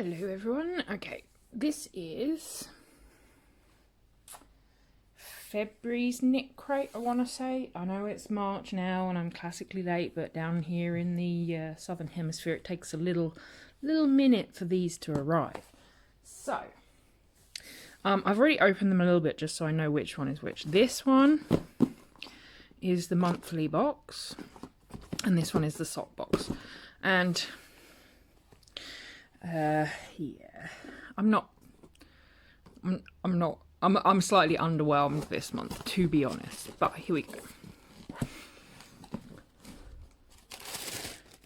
Hello everyone. Okay, this is February's knit crate, I want to say. I know it's March now and I'm classically late, but down here in the southern hemisphere it takes a little minute for these to arrive. So, I've already opened them a little bit just so I know which one is which. This one is the monthly box and this one is the sock box. And yeah, I'm slightly underwhelmed this month, to be honest, but here we go.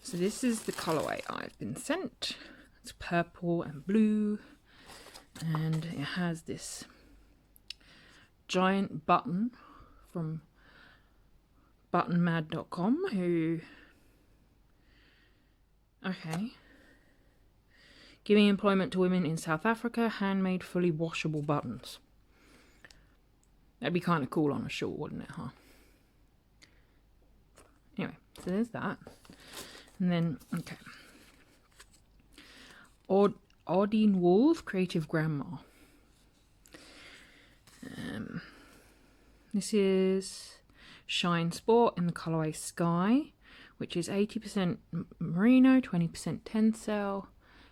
So this is the colourway I've been sent. It's purple and blue, and it has this giant button from buttonmad.com who, okay, giving employment to women in South Africa, handmade fully washable buttons. That'd be kind of cool on a shawl, wouldn't it, huh? Anyway, so there's that. And then, okay. Unbox Creative Grandma. This is Shine Sport in the colourway Sky, which is 80% merino, 20% tencel.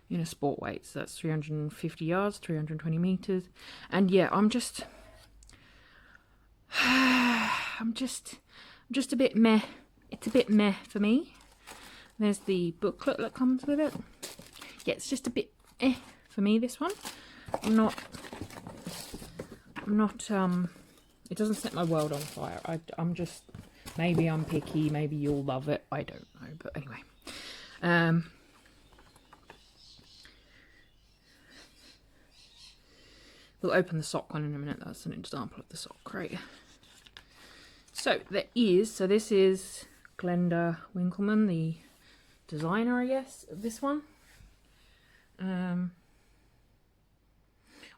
In a sport weight, so that's 350 yards, 320 meters. And yeah, I'm just a bit meh. It's a bit meh for me. There's the booklet that comes with it. Yeah, it's just a bit for me, this one. I'm not it doesn't set my world on fire. I'm just, maybe I'm picky, maybe you'll love it, I don't know, but anyway. We'll open the sock one in a minute. That's an example of the sock crate. So this is Glenda Winkleman, the designer, I guess, of this one. On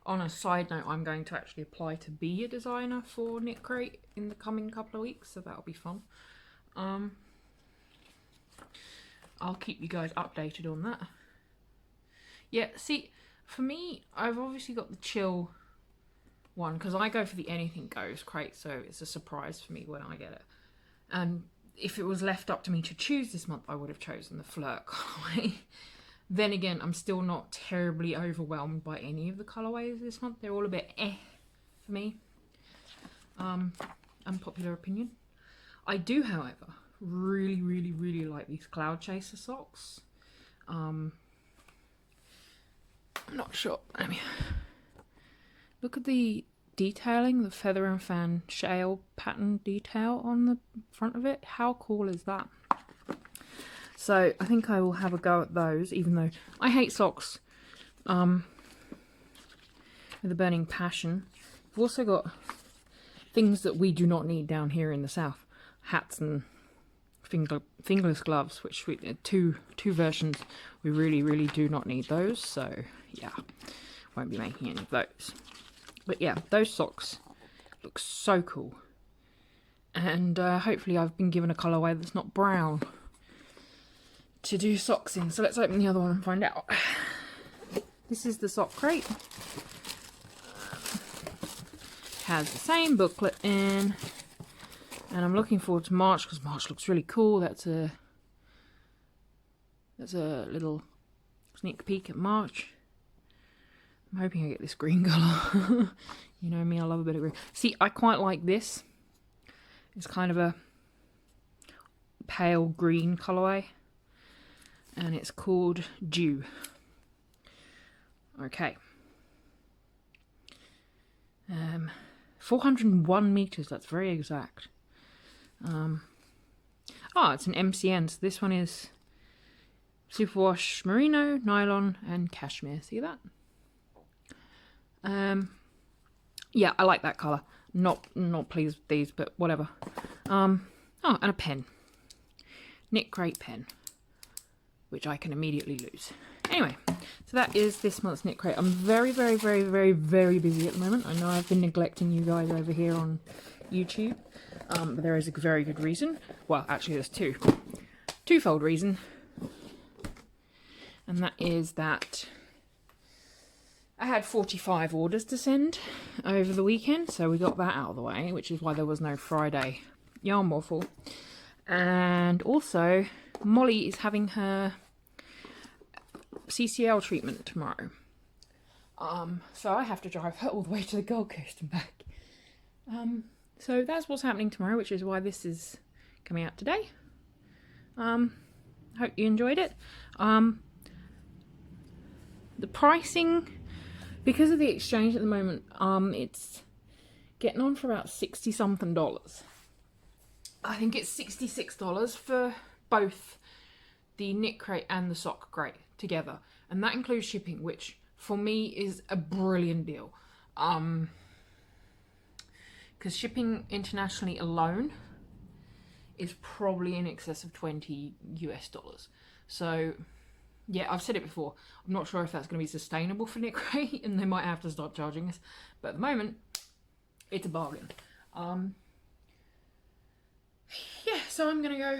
a side note, I'm going to actually apply to be a designer for Knit Crate in the coming couple of weeks, so that'll be fun. I'll keep you guys updated on that. Yeah, see, for me, I've obviously got the chill one because I go for the anything goes crate, so it's a surprise for me when I get it. And if it was left up to me to choose this month, I would have chosen the flirt colourway. Then again, I'm still not terribly overwhelmed by any of the colourways this month. They're all a bit for me. Unpopular opinion. I do, however, really like these Cloud Chaser socks. I'm not sure. I mean, look at the detailing, the feather and fan shale pattern detail on the front of it. How cool is that? So I think I will have a go at those, even though I hate socks with a burning passion. We've also got things that we do not need down here in the south. Hats and fingerless gloves, which we two versions. We really do not need those, so yeah, won't be making any of those. But yeah, those socks look so cool, and hopefully I've been given a colourway that's not brown to do socks in. So let's open the other one and find out. This is the sock crate. Has the same booklet in. And I'm looking forward to March because March looks really cool. That's a little sneak peek at March. I'm hoping I get this green colour. You know me, I love a bit of green. See, I quite like this. It's kind of a pale green colourway. And it's called Dew. Okay. 401 meters, that's very exact. It's an MCN, so this one is superwash merino, nylon, and cashmere. See that? Yeah, I like that colour. Not pleased with these, but whatever. And a pen. Knit Crate pen, which I can immediately lose. Anyway, so that is this month's Knit Crate. I'm very busy at the moment. I know I've been neglecting you guys over here on YouTube. But there is a very good reason. Well, actually there's twofold reason. And that is that I had 45 orders to send over the weekend, so we got that out of the way, which is why there was no Friday yarn waffle. And also, Molly is having her CCL treatment tomorrow. So I have to drive her all the way to the Gold Coast and back. So that's what's happening tomorrow, which is why this is coming out today. Hope you enjoyed it. The pricing, because of the exchange at the moment, it's getting on for about $60 something. I think it's $66 for both the knit crate and the sock crate together, and that includes shipping, which for me is a brilliant deal. Because shipping internationally alone is probably in excess of $20 US. So yeah, I've said it before, I'm not sure if that's going to be sustainable for knit crate, and they might have to start charging us, but at the moment it's a bargain. Yeah, so I'm gonna go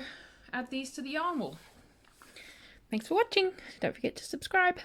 add these to the yarn wall. Thanks for watching. Don't forget to subscribe.